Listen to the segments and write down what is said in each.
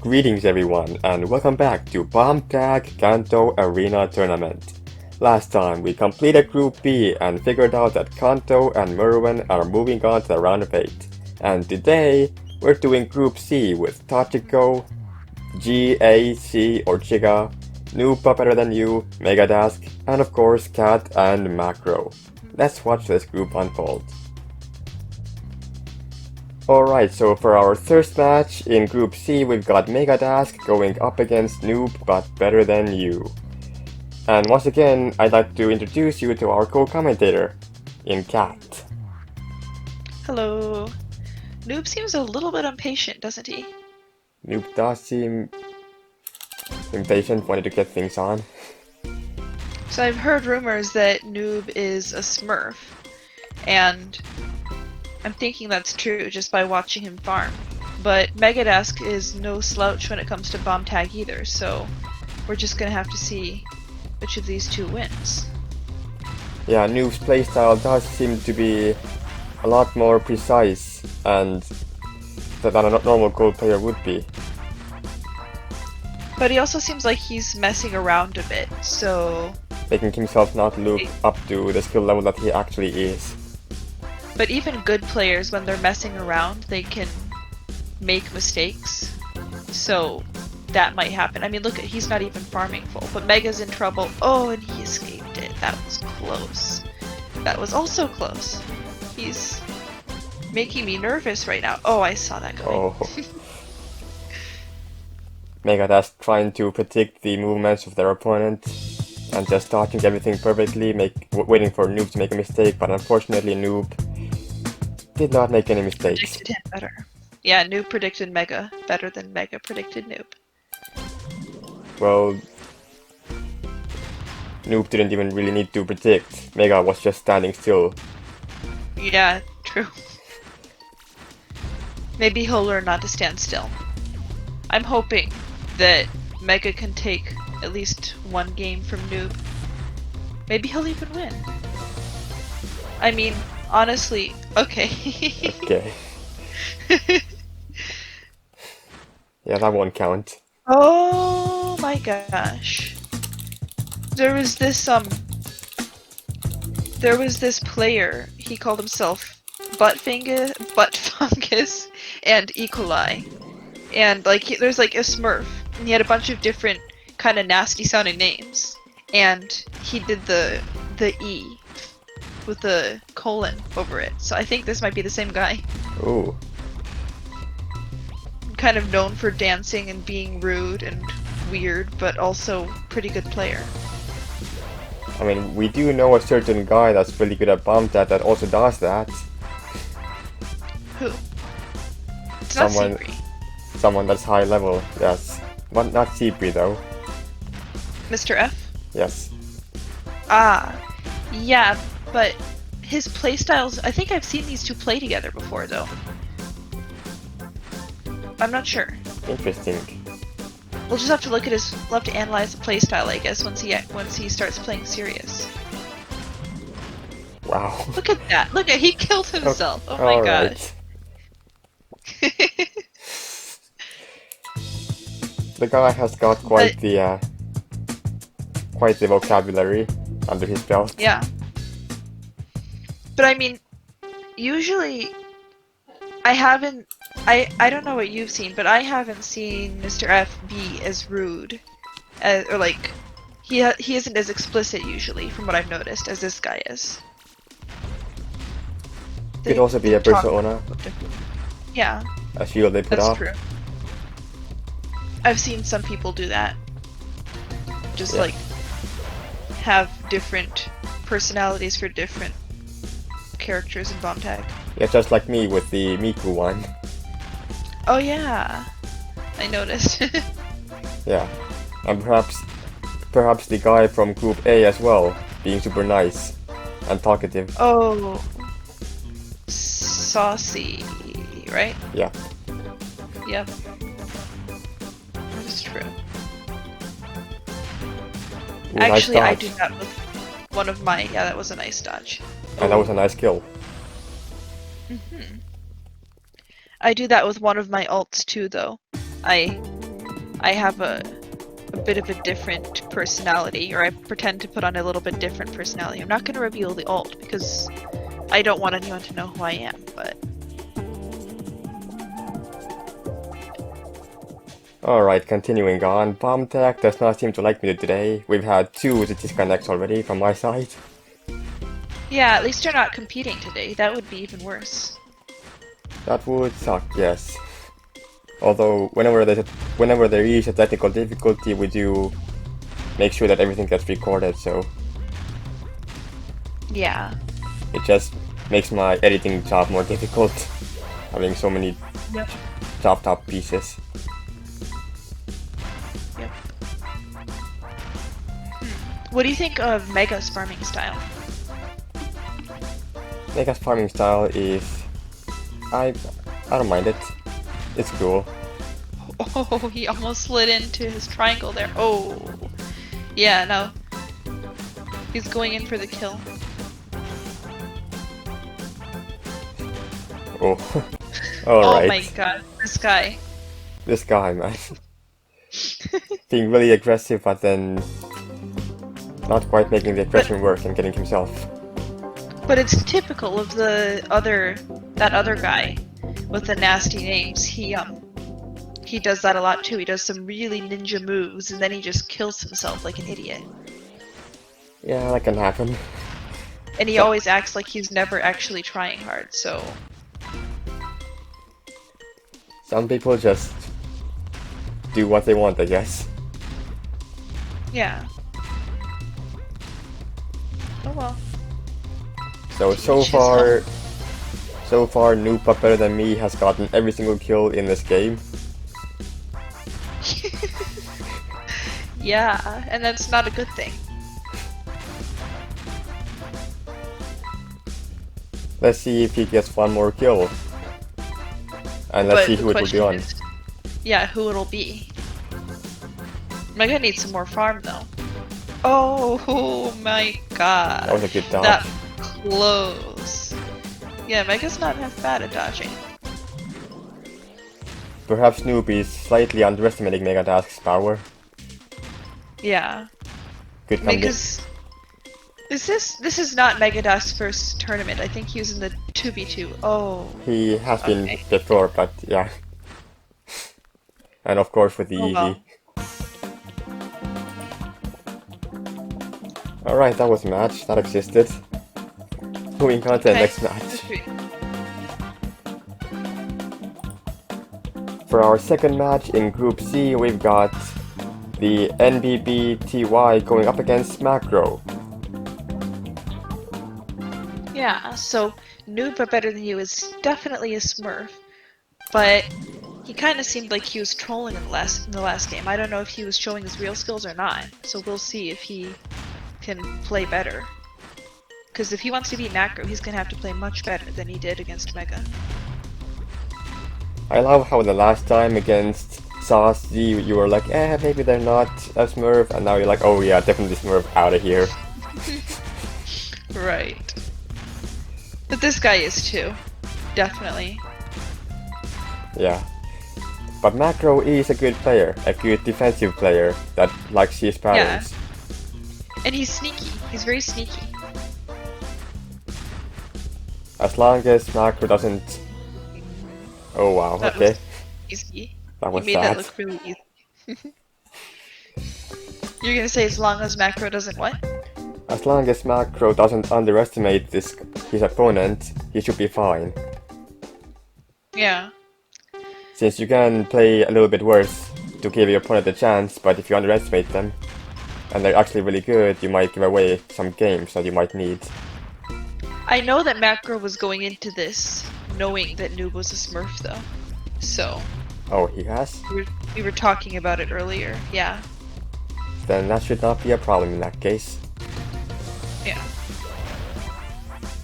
Greetings everyone, and welcome back to BombTag KANTO Arena Tournament. Last time we completed Group B and figured out that KANTO and Merwin are moving on to the round of 8. And today, we're doing Group C with Tachiko, GayAssChigga, NoobButBetterThanYou, Megadask, and of course Kattt and Makro. Let's watch this group unfold. Alright, so for our first match in Group C, we've got Megadask going up against NoobButBetterThanYou. And once again, I'd like to introduce you to our co-commentator, in Kattt. Hello. Noob seems a little bit impatient, doesn't he? Noob does seem impatient, wanting to get things on. So I've heard rumors that Noob is a Smurf, and I'm thinking that's true just by watching him farm. But Megadask is no slouch when it comes to BombTag either, so we're just gonna have to see which of these two wins. Yeah, Noob's playstyle does seem to be a lot more precise and than a normal gold player would be. But he also seems like he's messing around a bit, so... making himself not look up to the skill level that he actually is. But even good players, when they're messing around, they can make mistakes. So that might happen. I mean, look, he's not even farming full, but Mega's in trouble. Oh, and he escaped it. That was close. That was also close. He's making me nervous right now. Oh, I saw that coming. Oh. Megadask trying to predict the movements of their opponent and just dodging everything perfectly, waiting for Noob to make a mistake, but unfortunately Noob did not make any mistakes. Predicted him better. Yeah, Noob predicted Mega better than Mega predicted Noob. Well, Noob didn't even really need to predict. Mega was just standing still. Yeah, true. Maybe he'll learn not to stand still. I'm hoping that Mega can take at least one game from Noob. Maybe he'll even win. I mean, honestly, okay. Okay. Yeah, that won't count. Oh my gosh. There was this player, he called himself Butt Fungus and E. coli. And like there's like a Smurf, and he had a bunch of different kind of nasty sounding names. And he did the E with the colon over it. So I think this might be the same guy. Ooh. Kind of known for dancing and being rude and weird, but also pretty good player. I mean, we do know a certain guy that's really good at BombTag that also does that. Who? It's not Seabri. Someone that's high level, yes. But not Seabri though. Mr. F? Yes. Ah, yeah, but his playstyles, I think I've seen these two play together before though. I'm not sure. Interesting. We'll just have to look at his, we'll have to analyze the playstyle, I guess, once he starts playing serious. Wow. Look at that! Look at, he killed himself! Oh my gosh. The guy has got quite the vocabulary under his belt. Yeah. But I mean, usually I don't know what you've seen, but I haven't seen Mr. F be as rude, or like, he isn't as explicit usually, from what I've noticed, as this guy is. Could also be a persona. Yeah. A shield they put that's off. True. I've seen some people do that. Just like, have different personalities for different characters in BombTag. Yeah, just like me with the Miku one. Oh yeah, I noticed. Yeah, and perhaps the guy from Group A as well, being super nice and talkative. Oh, saucy, right? Yeah. Yep. That is true. Ooh, actually, nice I do that with one of my. Yeah, that was a nice dodge. And that was a nice kill. I do that with one of my ults too, though. I I have a bit of a different personality, or I pretend to put on a little bit different personality. I'm not going to reveal the alt because I don't want anyone to know who I am, but... Alright, continuing on. BombTag does not seem to like me today. We've had 2 disconnects already from my side. Yeah, at least you're not competing today. That would be even worse. That would suck, yes. Although, whenever there is a technical difficulty, we do make sure that everything gets recorded, so... Yeah. It just makes my editing job more difficult, having so many chopped up pieces. Yep. What do you think of Mega's farming style? Mega's farming style is... I don't mind it. It's cool. Oh, he almost slid into his triangle there. Oh. Yeah, no. He's going in for the kill. Oh. Alright. Oh my god, this guy. This guy, man. Being really aggressive, but then not quite making the aggression work and getting himself. But it's typical of that other guy with the nasty names. He does that a lot too. He does some really ninja moves and then he just kills himself like an idiot. Yeah, that can happen. And he always acts like he's never actually trying hard, so... Some people just do what they want, I guess. Yeah. Oh well. So far, NoobButBetterThanYou has gotten every single kill in this game. Yeah, and that's not a good thing. Let's see if he gets one more kill. And let's see who it will be on. Yeah, who it'll be. Mega needs some more farm though. Oh my god. That was a good dodge. That close. Yeah, Mega's not half bad at dodging. Perhaps Noob is slightly underestimating Megadask's power. Yeah. Good Because this is not Megadask's first tournament. I think he was in the 2v2. Oh. He has been before, but yeah. And of course with the easy. Well. Alright, that was a match. That existed. Moving on to the next match. For our second match in Group C, we've got the NBBTY going up against Makro. Yeah, so NoobButBetterThanYou is definitely a Smurf, but he kind of seemed like he was trolling in the last game. I don't know if he was showing his real skills or not, so we'll see if he can play better. Because if he wants to beat Makro, he's gonna have to play much better than he did against Mega. I love how the last time against Sauce, you were like, maybe they're not a Smurf, and now you're like, oh yeah, definitely Smurf, out of here. Right. But this guy is too. Definitely. Yeah. But Makro is a good player, a good defensive player that likes his patterns. Yeah. And he's sneaky. He's very sneaky. As long as Makro doesn't... Oh wow, That okay. was easy. That was You made sad. that look really easy. You're gonna say as long as Makro doesn't what? As long as Makro doesn't underestimate his opponent, he should be fine. Yeah. Since you can play a little bit worse to give your opponent a chance, but if you underestimate them, and they're actually really good, you might give away some games that you might need. I know that Makro was going into this knowing that Noob was a Smurf though. So... Oh, he has? We were talking about it earlier, yeah. Then that should not be a problem in that case. Yeah.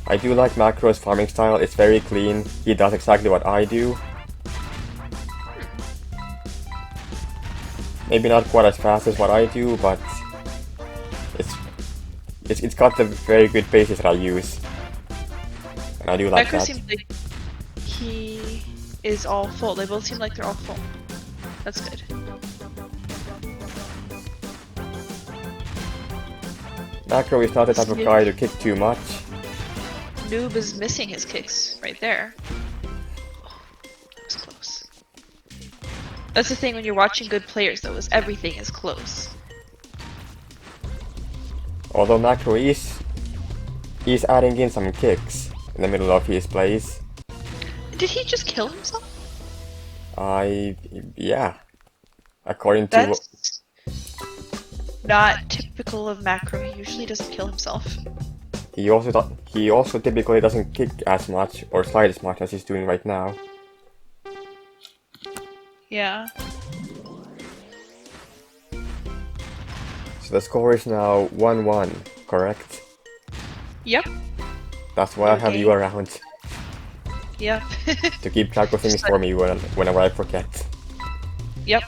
I do like Makro's farming style, it's very clean, he does exactly what I do. Maybe not quite as fast as what I do, but it's got the very good basis that I use. And I do like Makro that. seems like he is all full. They both seem like they're all full. That's good. Makro is not the type of guy to kick too much. Noob is missing his kicks right there. Oh, that was close. That's the thing when you're watching good players though, is everything is close. Although Makro is adding in some kicks in the middle of his plays. Did he just kill himself? Yeah. According to... That's not typical of Makro. He usually doesn't kill himself. He also typically doesn't kick as much or slide as much as he's doing right now. Yeah. So the score is now 1-1, correct? Yep. That's why I have you around. Yep. To keep track of things for me whenever I forget. Yep.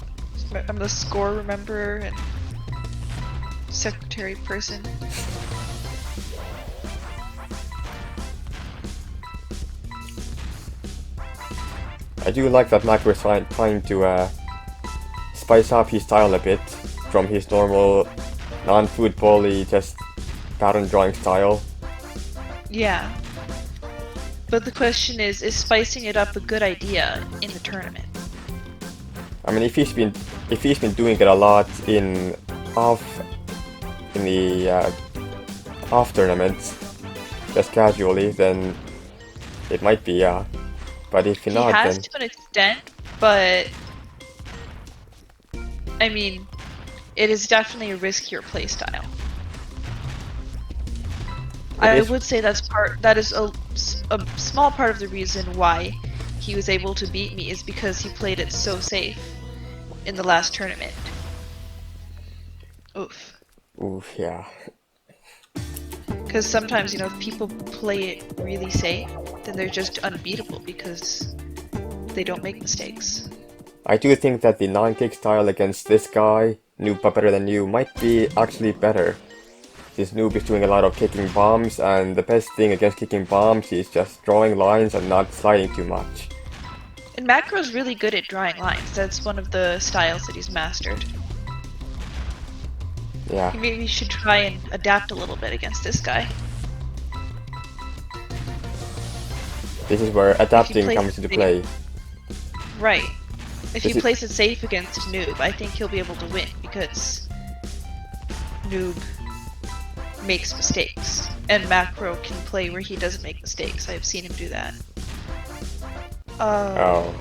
I'm the score rememberer and secretary person. I do like that Makro is trying to spice up his style a bit from his normal non-football-y, just pattern drawing style. Yeah. But the question is spicing it up a good idea in the tournament? I mean, if he's been doing it a lot in the off tournaments, just casually, then it might be, yeah. But if He not, has then to an extent, but I mean, it is definitely a riskier playstyle. I would say that is a small part of the reason why he was able to beat me is because he played it so safe in the last tournament. Oof. oof, yeah. Because sometimes, you know, if people play it really safe, then they're just unbeatable because they don't make mistakes. I do think that the non-kick style against this guy, NoobButBetterThanYou, might be actually better. This Noob is doing a lot of kicking bombs, and the best thing against kicking bombs is just drawing lines and not sliding too much. And Makro's really good at drawing lines. That's one of the styles that he's mastered. Yeah. He maybe should try and adapt a little bit against this guy. This is where adapting comes into play. Right. If he plays it safe against Noob, I think he'll be able to win because Noob makes mistakes, and Makro can play where he doesn't make mistakes. I've seen him do that. Oh.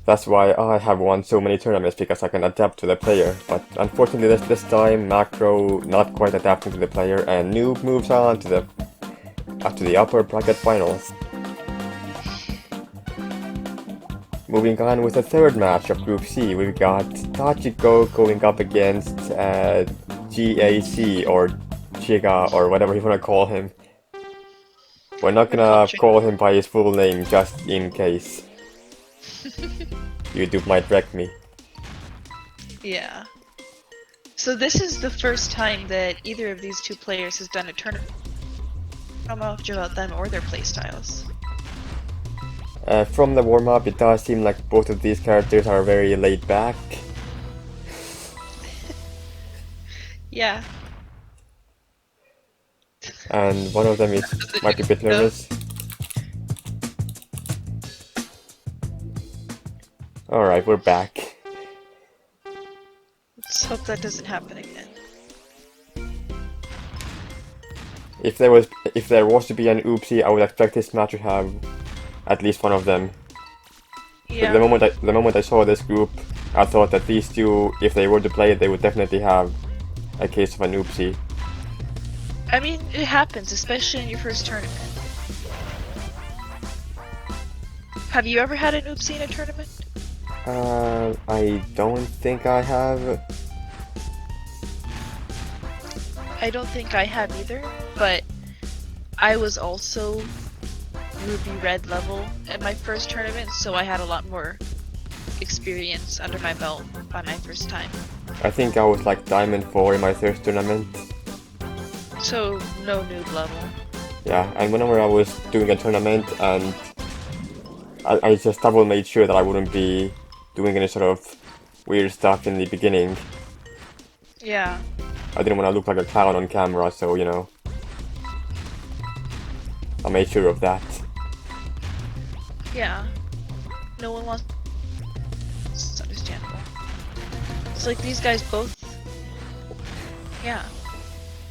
That's why I have won so many tournaments, because I can adapt to the player. But unfortunately this time, Makro not quite adapting to the player, and Noob moves on to the upper bracket finals. Moving on with the third match of Group C, we've got Tachiko going up against GAC or Chigga or whatever you want to call him. We're not gonna call him by his full name just in case. YouTube might wreck me. Yeah. So this is the first time that either of these two players has done a tournament. I don't know much about them or their playstyles. From the warm-up, it does seem like both of these characters are very laid back. Yeah. And one of them might be a bit nervous. Alright, we're back. Let's hope that doesn't happen again. If there was to be an oopsie, I would expect this match to have at least one of them. Yeah. The moment I saw this group, I thought that these two, if they were to play it, they would definitely have a case of an oopsie. I mean, it happens, especially in your first tournament. Have you ever had an oopsie in a tournament? I don't think I have. I don't think I have either, but I was also Ruby Red level at my first tournament, so I had a lot more experience under my belt by my first time. I think I was like Diamond 4 in my first tournament. So, no noob level. Yeah, and whenever I was doing a tournament, and I just double made sure that I wouldn't be doing any sort of weird stuff in the beginning. Yeah. I didn't want to look like a clown on camera, so you know. I made sure of that. Yeah. No one wants. It's understandable. It's like these guys both. Yeah.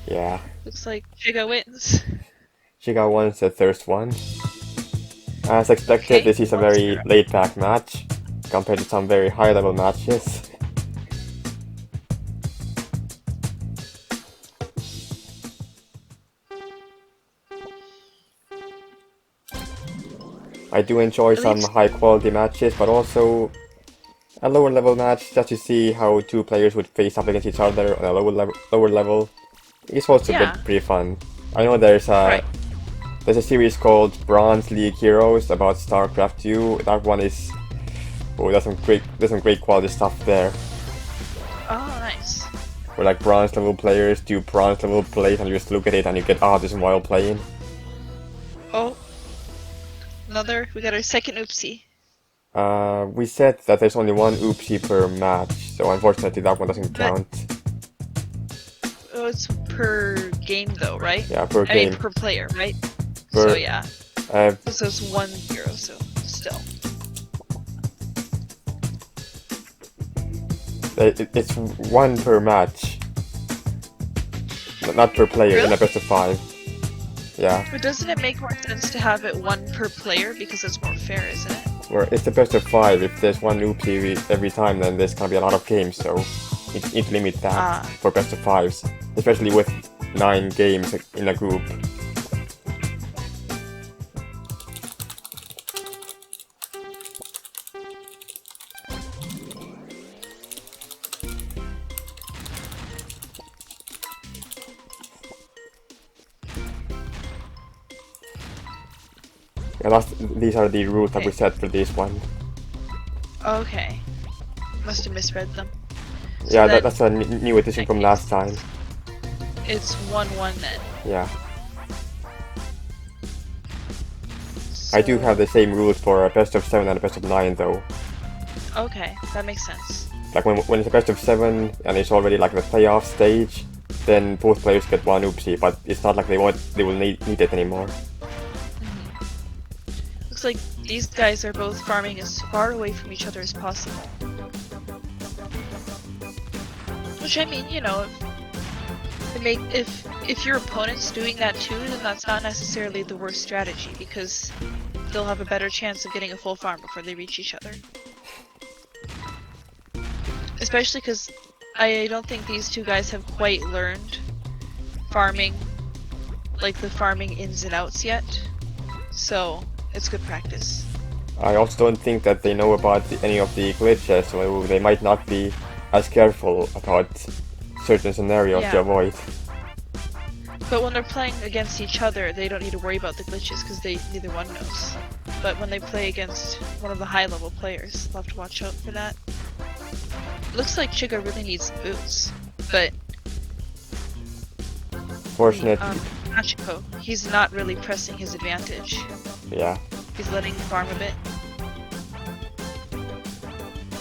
Yeah. Looks like Chigga wins. Chigga won the first one. As expected, Okay. this is a very laid-back match, compared to some very high-level matches. I do enjoy some high-quality matches, but also a lower-level match just to see how two players would face up against each other on a lower level. It's also pretty fun. I know there's a series called Bronze League Heroes about StarCraft 2. That one is there's some great quality stuff there. Oh, nice. Where like bronze level players do bronze level plays and you just look at it and you get autism while playing. Oh. We got our second oopsie. We said that there's only one oopsie per match, so unfortunately that one doesn't count. Oh, it's per game though, right? Yeah, per game. I mean, per player, right? So yeah. So it's 1-0, so still. It's one per match. Not per player, really? In a best of 5. Yeah. But doesn't it make more sense to have it 1 per player because it's more fair, isn't it? Where it's a best of 5. If there's one oopsie every time, then there's gonna be a lot of games, so you need to limit that for best of 5s. Especially with 9 games in a group. Yeah, these are the rules that we set for this one. Okay. Must have misread them. So yeah, that's a new edition from last time. It's 1-1 then. Yeah. So... I do have the same rules for a best of 7 and a best of 9 though. Okay, that makes sense. Like when it's a best of 7 and it's already like the playoff stage, then both players get one oopsie, but it's not like they will need it anymore. Looks like these guys are both farming as far away from each other as possible. Which I mean, you know, if your opponent's doing that too, then that's not necessarily the worst strategy because they'll have a better chance of getting a full farm before they reach each other. Especially because I don't think these two guys have quite learned farming, like the farming ins and outs yet. So it's good practice. I also don't think that they know about any of the glitches, so they might not be as careful about certain scenarios to avoid. But when they're playing against each other, they don't need to worry about the glitches because neither one knows. But when they play against one of the high-level players, they'll have to watch out for that. Looks like Chigga really needs boots, but fortunately, Tachiko, he's not really pressing his advantage. Yeah. He's letting him farm a bit.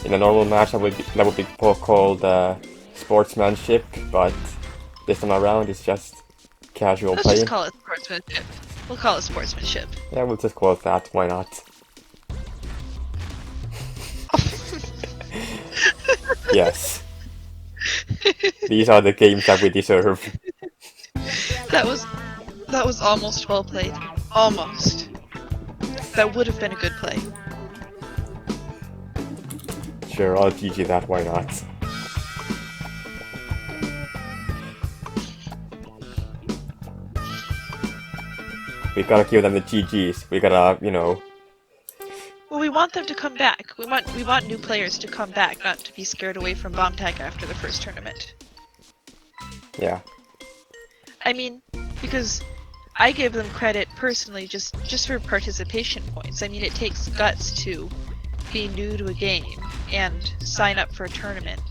In a normal match, that would be called sportsmanship, but this time around it's just casual Let's playing. just call it sportsmanship. We'll call it sportsmanship. Yeah, we'll just call it that. Why not? Yes. These are the games that we deserve. That was almost well played. Almost. That would have been a good play. Sure, I'll GG that, why not? We gotta give them the GGs. We gotta, you know... Well, we want them to come back. We want new players to come back, not to be scared away from BombTag after the first tournament. Yeah. I mean, because I give them credit personally just for participation points. I mean, it takes guts to be new to a game and sign up for a tournament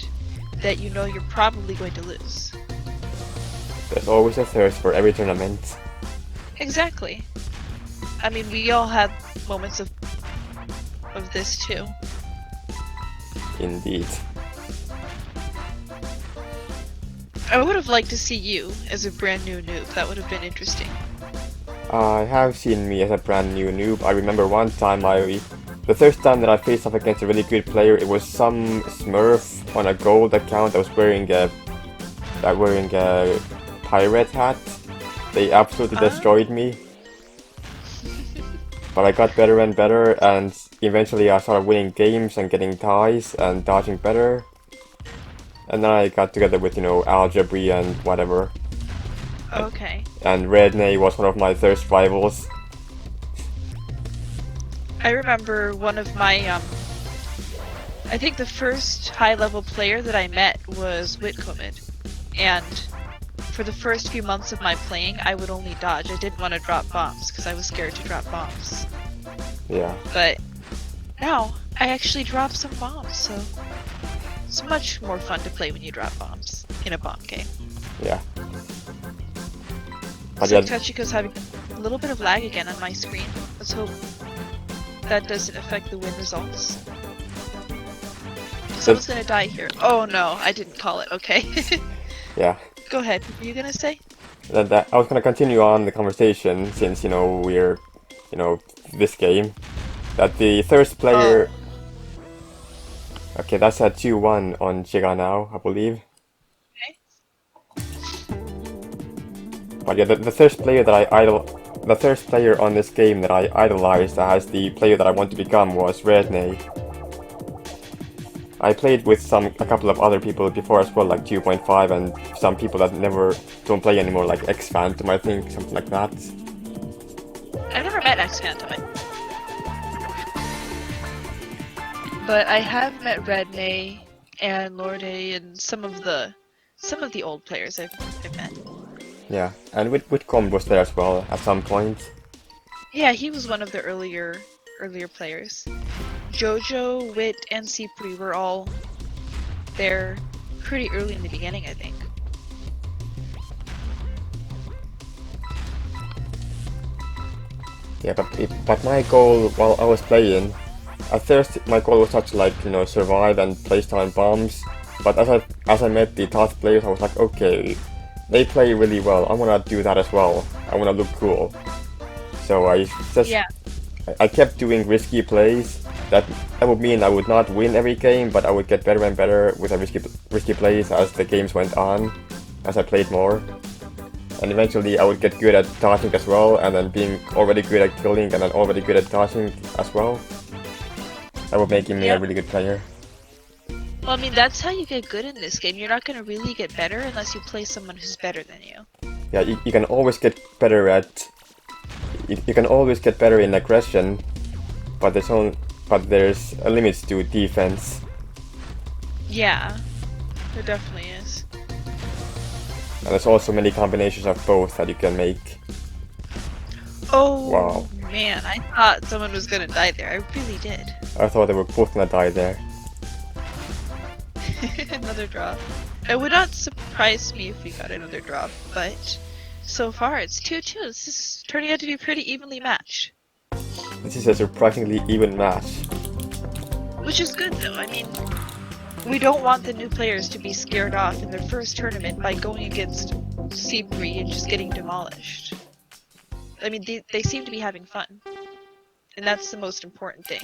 that you know you're probably going to lose. There's always a thirst for every tournament. Exactly. I mean, we all had moments of this too. Indeed. I would have liked to see you as a brand new noob. That would have been interesting. I have seen me as a brand new noob. I remember one time the first time that I faced off against a really good player, it was some Smurf on a gold account that was wearing a pirate hat. They absolutely destroyed me. But I got better and better, and eventually I started winning games and getting ties and dodging better. And then I got together with, Algebra and whatever. Okay. And Redney was one of my first rivals. I remember one of my, I think the first high-level player that I met was Whitcomb, and for the first few months of my playing, I would only dodge. I didn't want to drop bombs, because I was scared to drop bombs. Yeah. But now, I actually drop some bombs, so it's much more fun to play when you drop bombs in a bomb game. Yeah. But So yeah, Tachiko's having a little bit of lag again on my screen. Let's hope that doesn't affect the win results. Someone's gonna die here. Oh no, I didn't call it. Okay. yeah. Go ahead. What were you gonna say? I was gonna continue on the conversation since, we're, this game. That the first player... Okay, that's a 2-1 on Chigga now, I believe. But yeah, the first player that the first player on this game that I idolized as the player that I want to become was Redney. I played with a couple of other people before as well, like 2.5, and some people that don't play anymore, like X-Phantom, I think, something like that. I've never met X-Phantom. But I have met Redney and Lorde and some of the old players I've met. Yeah, and Whitcomb was there as well at some point. Yeah, he was one of the earlier players. Jojo, Wit, and Cipri were all there pretty early in the beginning, I think. Yeah, but my goal while I was playing, at first my goal was not to survive and place down bombs. But as I met the top players, I was like, okay, they play really well. I wanna do that as well. I wanna look cool. So I kept doing risky plays. That would mean I would not win every game, but I would get better and better with the risky plays as the games went on, as I played more. And eventually I would get good at dodging as well, and then being already good at killing and then already good at dodging as well. That would make me a really good player. Well, I mean, that's how you get good in this game. You're not going to really get better unless you play someone who's better than you. Yeah, you can always get better at... You can always get better in aggression, but there's a limit to defense. Yeah, there definitely is. And there's also many combinations of both that you can make. Oh, wow. Man, I thought someone was gonna die there. I really did. I thought they were both gonna die there. Another draw. It would not surprise me if we got another draw, but so far it's 2-2. This is turning out to be pretty evenly matched. This is a surprisingly even match. Which is good though. I mean, we don't want the new players to be scared off in their first tournament by going against C3 and just getting demolished. I mean, they seem to be having fun. And that's the most important thing.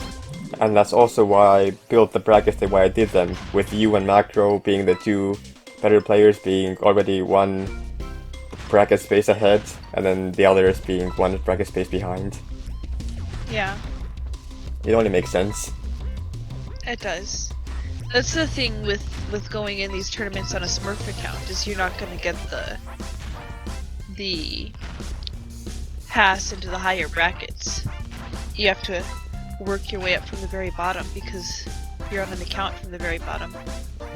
And that's also why I built the brackets the way I did them, with you and Makro being the two better players, being already one bracket space ahead, and then the others being one bracket space behind. Yeah. It only makes sense. It does. That's the thing with going in these tournaments on a Smurf account, is you're not gonna get the pass into the higher brackets. You have to work your way up from the very bottom because you're on an account from the very bottom.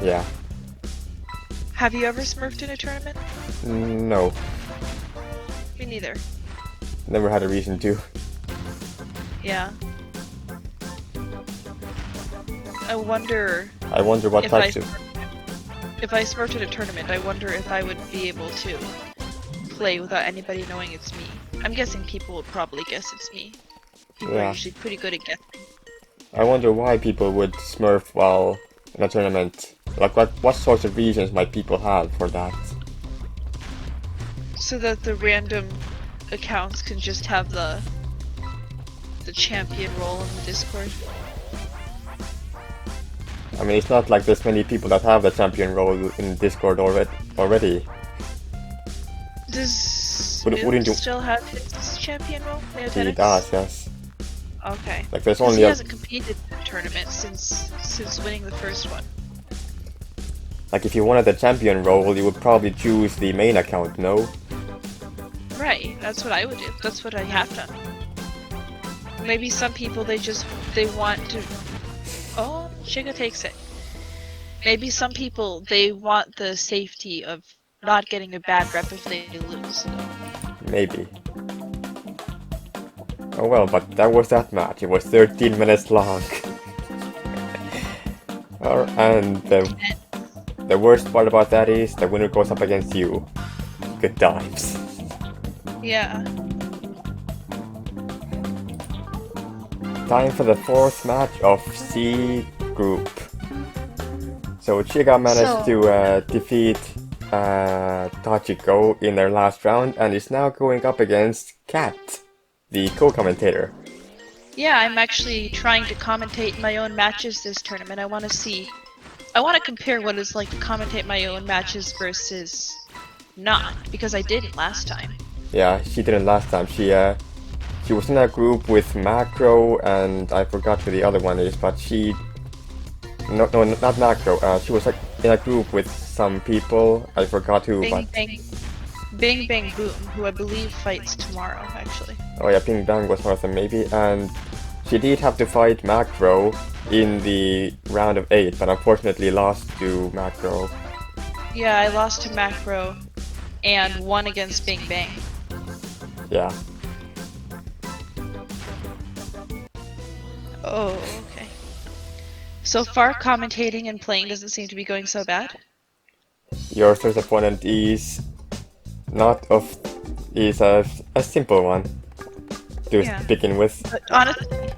Yeah. Have you ever smurfed in a tournament? No. Me neither. Never had a reason to. Yeah. I wonder what if types if I smurfed in a tournament, I wonder if I would be able to play without anybody knowing it's me. I'm guessing people would probably guess it's me. People are usually pretty good at guessing. I wonder why people would smurf while in a tournament. Like, what sorts of reasons might people have for that? So that the random accounts can just have the champion role in the Discord. I mean, it's not like there's many people that have the champion role in Discord already. Does Wouldn't Noob you- still have his champion role? He does, yes. Okay. Like there's 'Cause only he a, hasn't competed in the tournament since winning the first one. like if you wanted the champion role, you would probably choose the main account, no? Right, that's what I would do. That's what I have done. Maybe some people they want to. Oh, Chigga takes it. Maybe some people they want the safety of not getting a bad rep if they lose. Maybe. Oh well, but that was that match. It was 13 minutes long. And the worst part about that is the winner goes up against you. Good times. Yeah. Time for the fourth match of C group. So Chigga managed to defeat Tachiko in their last round and is now going up against Kattt, the co-commentator. Yeah, I'm actually trying to commentate my own matches this tournament. I want to compare what it's like to commentate my own matches versus not, because I didn't last time. Yeah, she didn't last time. She was in a group with Makro and I forgot who the other one is, but she... No, not Makro. She was like in a group with some people. I forgot who, but... Bing Bang Boom, who I believe fights tomorrow, actually. Oh yeah, Ping Bang was one of them maybe, and she did have to fight Makro in the round of 8, but unfortunately lost to Makro. Yeah, I lost to Makro and won against Bing Bang. Yeah. Oh, okay. So far, commentating and playing doesn't seem to be going so bad. Your first opponent is a simple one to begin with. But honestly,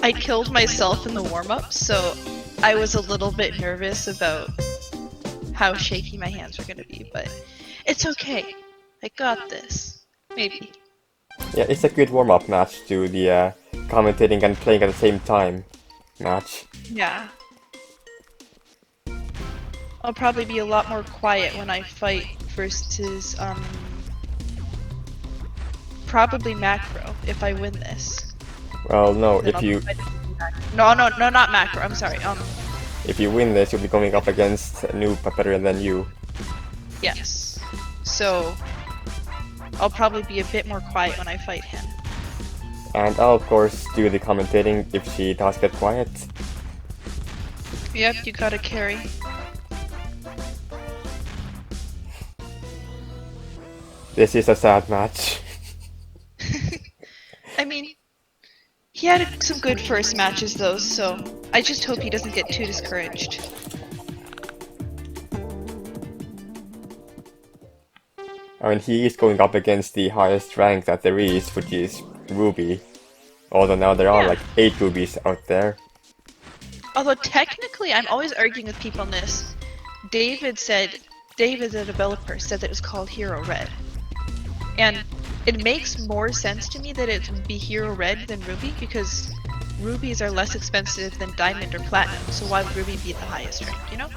I killed myself in the warm-up, so I was a little bit nervous about how shaky my hands were gonna be, but it's okay. I got this. Maybe. Yeah, it's a good warm-up match to the commentating and playing at the same time match. Yeah. I'll probably be a lot more quiet when I fight versus, probably Makro, if I win this. Well, no, Then if you... No, not Makro, I'm sorry, If you win this, you'll be going up against NoobButBetterThanYou. Yes. So, I'll probably be a bit more quiet when I fight him. And I'll of course do the commentating if she does get quiet. Yep, you gotta carry. This is a sad match. I mean, he had some good first matches though, so I just hope he doesn't get too discouraged. I mean, he is going up against the highest rank that there is, which is Ruby. Although now there are like 8 Rubies out there. Although technically, I'm always arguing with people on this. David, the developer, said that it was called Hero Red. And it makes more sense to me that it would be Hero Red than Ruby, because Rubies are less expensive than Diamond or Platinum, so why would Ruby be the highest rank, you know?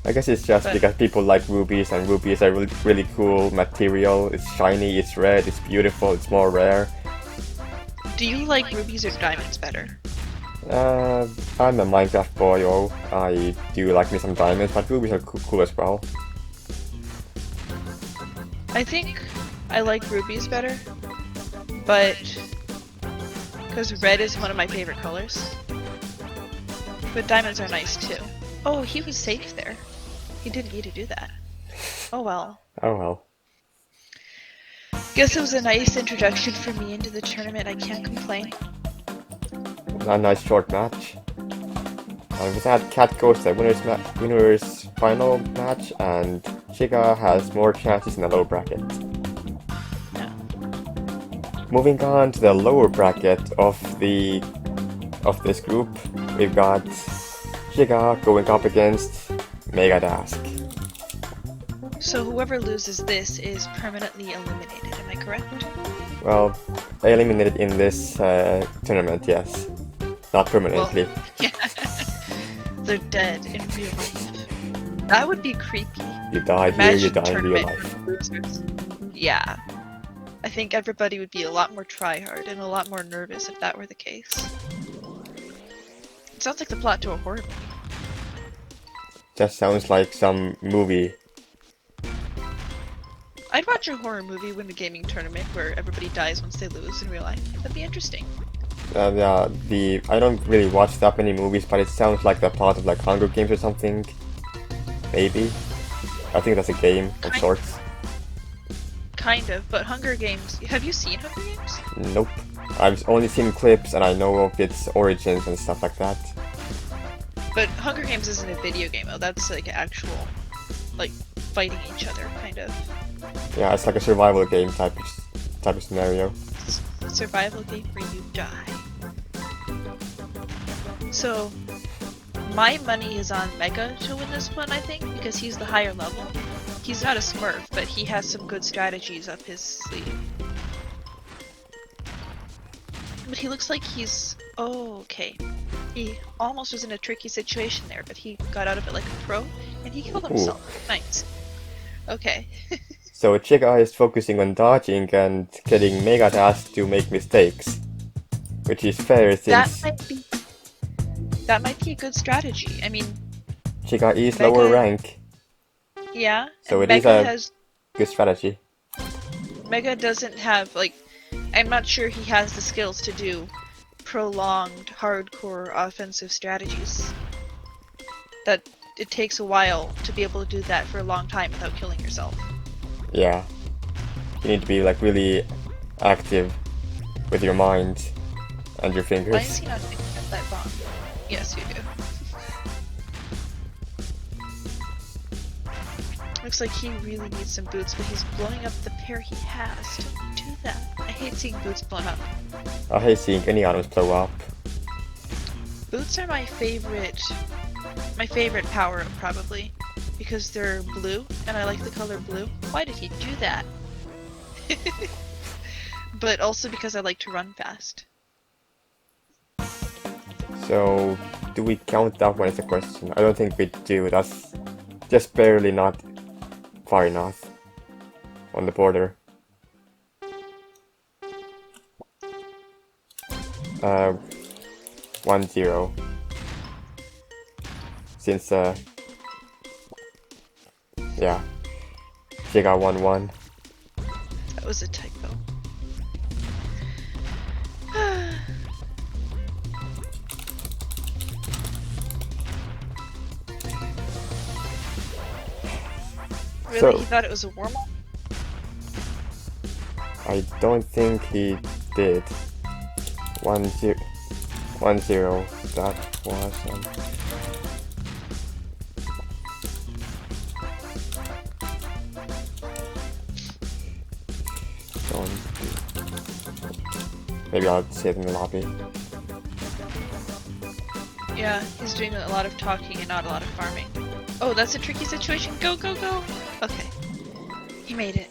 I guess it's just because people like rubies, and rubies are really cool material. It's shiny, it's red, it's beautiful, it's more rare. Do you like rubies or diamonds better? I'm a Minecraft boy, oh, I do like me some diamonds, but rubies are cool as well. I think I like rubies better, but because red is one of my favorite colors. But diamonds are nice too. Oh, he was safe there. He didn't need to do that. Oh well. Oh well. Guess it was a nice introduction for me into the tournament, I can't complain. A nice short match. With that, Kattt goes to the winner's final match, and Chigga has more chances in the low bracket. Yeah. Moving on to the lower bracket of this group, we've got Chigga going up against Megadask. So whoever loses this is permanently eliminated, am I correct? Well, I eliminated in this tournament, yes. Not permanently. Well, yeah. They're dead in real life. That would be creepy. You die here, you Imagine die in real tournament life. losers. Yeah. I think everybody would be a lot more tryhard and a lot more nervous if that were the case. It sounds like the plot to a horror movie. Just sounds like some movie. I'd watch a horror movie win the gaming tournament where everybody dies once they lose in real life. That'd be interesting. Yeah, I don't really watch that many movies, but it sounds like the plot of like Hunger Games or something. Maybe. I think that's a game of sorts. Kind of, but Hunger Games... Have you seen Hunger Games? Nope. I've only seen clips and I know of its origins and stuff like that. But Hunger Games isn't a video game though, that's like actual, like, fighting each other, kind of. Yeah, it's like a survival game type of scenario. It's a survival game where you die. So, my money is on Mega to win this one, I think, because he's the higher level. He's not a smurf, but he has some good strategies up his sleeve. But he looks like he's... Oh, okay. He almost was in a tricky situation there, but he got out of it like a pro, and he killed himself. Ooh. Nice. Okay. So Chigga is focusing on dodging and getting Megadask to make mistakes. Which is fair since... That might be a good strategy. I mean... Chigga is lower rank. Yeah. So it is a good strategy. Mega doesn't have, like... I'm not sure he has the skills to do prolonged, hardcore offensive strategies. That it takes a while to be able to do that for a long time without killing yourself. Yeah. You need to be like really active with your mind and your fingers. Why is he not picking up that bomb? Yes, you do. Looks like he really needs some boots, but he's blowing up the pair he has. Don't do that. I hate seeing boots blown up. I hate seeing any items blow up. Boots are my favorite power-up, probably. Because they're blue, and I like the color blue. Why did he do that? But also because I like to run fast. So, do we count that one as a question? I don't think we do. That's just barely not far enough on the border. 1-0. Since yeah, Chigga 1-1. That was a typo. Really? So, he thought it was a warm-up? I don't think he did. 1-0. That was maybe I'll say it in the lobby. Yeah, he's doing a lot of talking and not a lot of farming. Oh, that's a tricky situation. Go, go, go! Okay. He made it.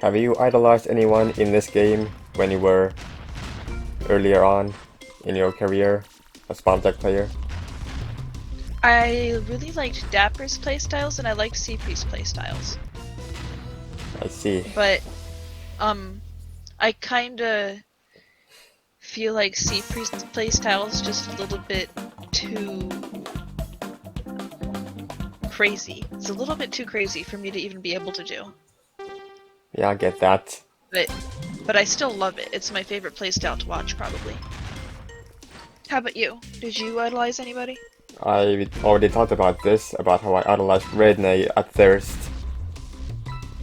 Have you idolized anyone in this game when you were earlier on in your career as BombTag player? I really liked Dapper's playstyles and I liked Cypri's playstyles. I see. But, I kinda feel like Cypri's playstyle is just a little bit too crazy. It's a little bit too crazy for me to even be able to do. Yeah, I get that. But I still love it. It's my favorite playstyle to watch, probably. How about you? Did you idolize anybody? I already talked about this, about how I idolized Redney at Thirst.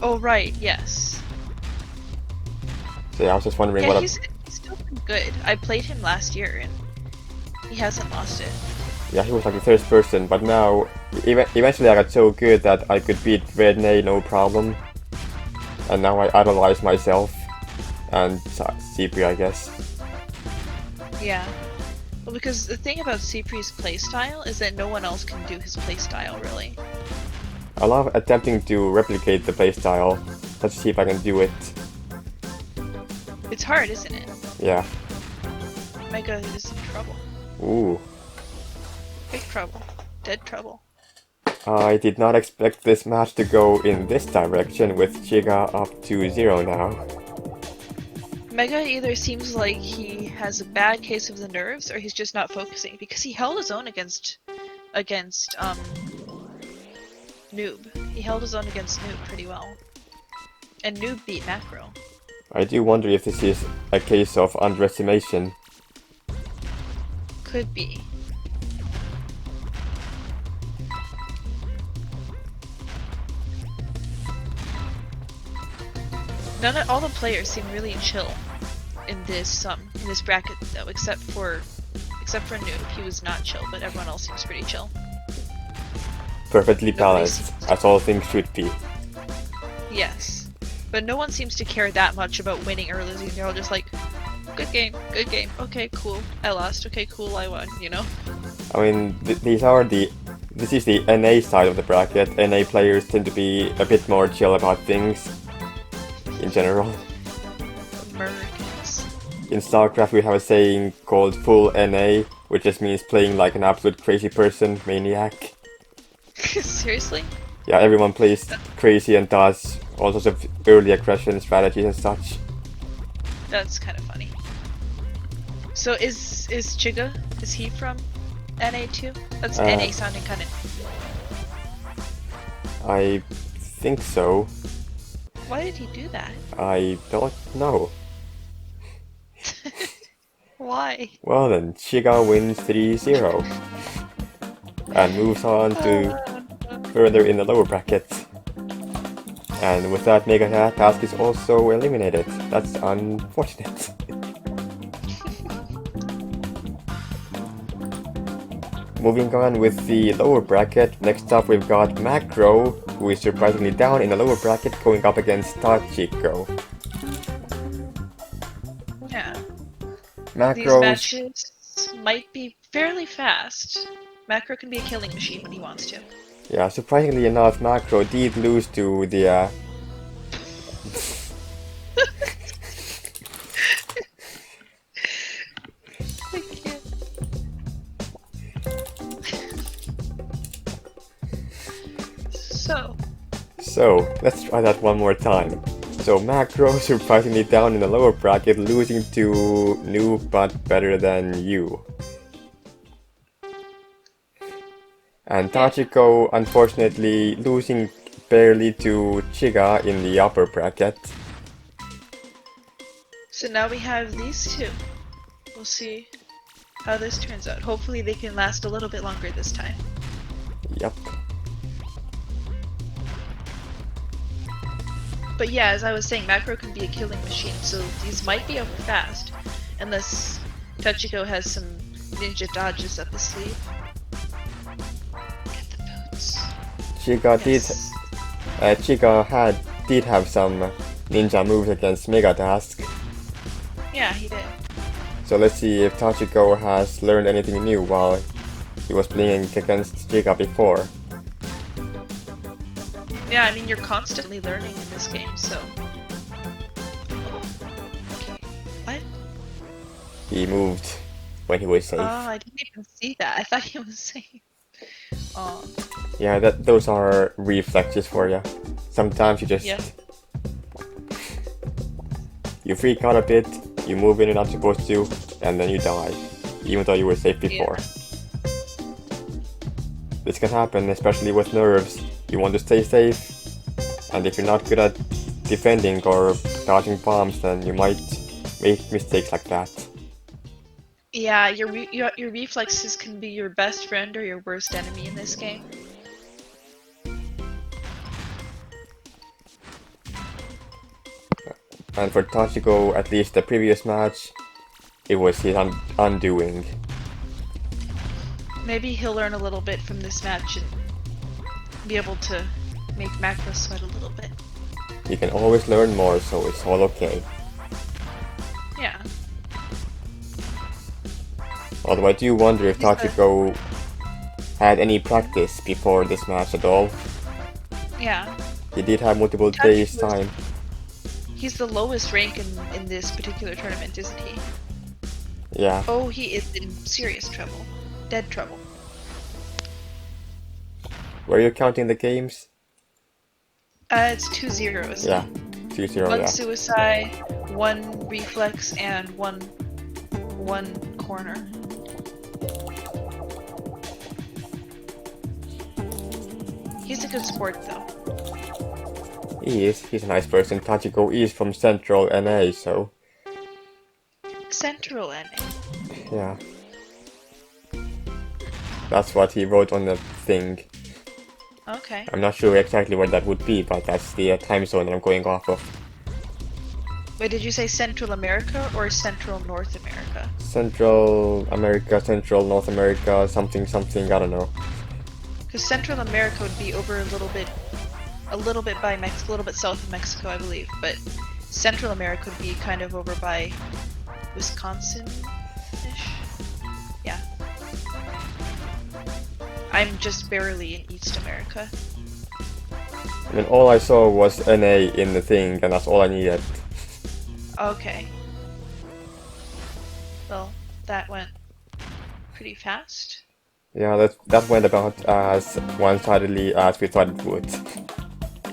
Oh, right, yes. So yeah, I was just wondering yeah, what... He's still been good. I played him last year, and he hasn't lost it. Yeah, he was like the first person, but now, eventually I got so good that I could beat Redney no problem. And now I idolize myself. And Cypri, I guess. Yeah. Well, because the thing about Cypri's playstyle is that no one else can do his playstyle, really. I love attempting to replicate the playstyle. Let's see if I can do it. It's hard, isn't it? Yeah. Mega is in trouble. Ooh. Big trouble. Dead trouble. I did not expect this match to go in this direction with Chigga up to 0 now. Mega either seems like he has a bad case of the nerves, or he's just not focusing, because he held his own against Noob. He held his own against Noob pretty well. And Noob beat Makro. I do wonder if this is a case of underestimation. Could be. All the players seem really chill in this bracket though, except for Noob. He was not chill, but everyone else seems pretty chill. Perfectly balanced, as all things should be. Yes. But no one seems to care that much about winning or losing. They're all just like, good game, okay, cool, I lost, okay, cool, I won, you know? I mean, this is the NA side of the bracket. NA players tend to be a bit more chill about things, in general. Americans. In StarCraft we have a saying called full NA, which just means playing like an absolute crazy person, maniac. Seriously? Yeah, everyone plays crazy and does all sorts of early aggression strategies and such. That's kind of funny. So is Chigga, is he from NA too? That's NA sounding kind of... I think so. Why did he do that? I don't know. Why? Well then, Chigga wins 3-0. And moves on to further in the lower bracket. And with that, Megadask is also eliminated. That's unfortunate. Moving on with the lower bracket, next up we've got Makro, who is surprisingly down in the lower bracket, going up against Tachiko. Yeah. Makro's... These matches might be fairly fast. Makro can be a killing machine when he wants to. Yeah, surprisingly enough, Makro did lose to the... I can't. So, let's try that one more time. So Makro surprisingly down in the lower bracket, losing to NoobButBetterThanYou. And Tachiko unfortunately losing barely to Chigga in the upper bracket. So now we have these two. We'll see how this turns out. Hopefully they can last a little bit longer this time. Yep. But yeah, as I was saying, Makro can be a killing machine, so these might be over fast. Unless Tachiko has some ninja dodges up his sleeve. Get the boots. Chigga did have some ninja moves against Megadask. Yeah, he did. So let's see if Tachiko has learned anything new while he was playing against Chigga before. Yeah, I mean, you're constantly learning in this game, so... Okay. What? He moved when he was safe. Oh, I didn't even see that. I thought he was safe. Oh. Yeah, those are reflexes for you. Sometimes you just... Yeah. You freak out a bit, you move when you're not supposed to, and then you die, even though you were safe before. Yeah. This can happen, especially with nerves. You want to stay safe, and if you're not good at defending or dodging bombs, then you might make mistakes like that. Yeah, your reflexes can be your best friend or your worst enemy in this game. And for Tachiko, at least the previous match, it was his undoing. Maybe he'll learn a little bit from this match and be able to make Makro sweat a little bit. You can always learn more, so it's all okay. Yeah. Although I do wonder if Tachiko had any practice before this match at all. Yeah. He did have multiple days Tachiko's- time. He's the lowest rank in this particular tournament, isn't he? Yeah. Oh, he is in serious trouble. Dead trouble. Were you counting the games? It's 2-0, isn't Yeah. it? 2-0, One yeah. suicide, one reflex, and one corner. He's a good sport, though. He is. He's a nice person. Tachiko is from Central NA, so Central NA. yeah. That's what he wrote on the thing. Okay. I'm not sure exactly where that would be, but that's the time zone that I'm going off of. Wait, did you say Central America or Central North America? Central America, Central North America, something, I don't know. Because Central America would be over a little bit by Mexico, a little bit south of Mexico, I believe. But Central America would be kind of over by Wisconsin-ish. Yeah. I'm just barely in East America. I mean, all I saw was NA in the thing, and that's all I needed. Okay. Well, that went pretty fast. Yeah, that went about as one-sidedly as we thought it would.